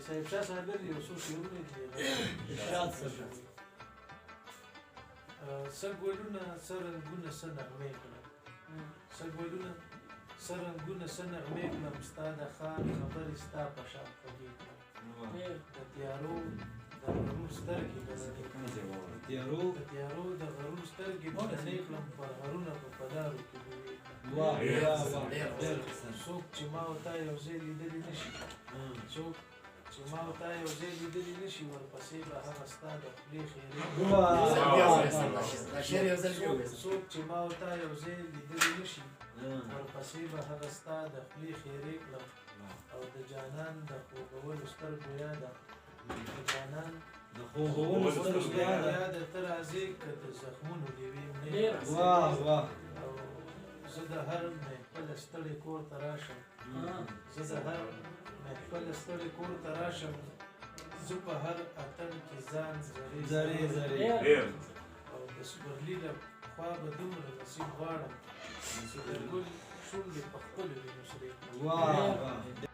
صاحب شاه صاحب یو څو شعرونه دي ارشاد سره څه ګلونه څه رنګونه څه نغمې کړم څه ګلونه څه رنګونه څه نغمې کړم ستا د ښار خبرې ستا په شان خوږې کړم د تیارو د غرور سترګې بدنې کړم د تیارو د غرور سترګې بدنې کړم پر غرونه په پدارو کې ډوبې کړم څوک چې ما او تا یو ځای لیدلی نه شي څوک چې ما او تا یو ځای لیدلی نه شي ورپسې به هغه ستا د خولې خیرې څوک چې ما او تا یو ځای لیدلی نه شي ورپسې به هغه ستا د خولې خیرې کړم او د جانان د خوږولو سترګو یاده د جانان د خوږولو سترګو یاده ته راځې که د زخمونو دې وي او زه د هر محفل ستړي کور ته راشم زه د هر محفل ستړي کور ته راشم زه په هر اتڼ کې ځان زرې او د سپرلي له خوا به دومره نصیب غواړم چې د ګل شونډې په خپلو وینو سرې کړم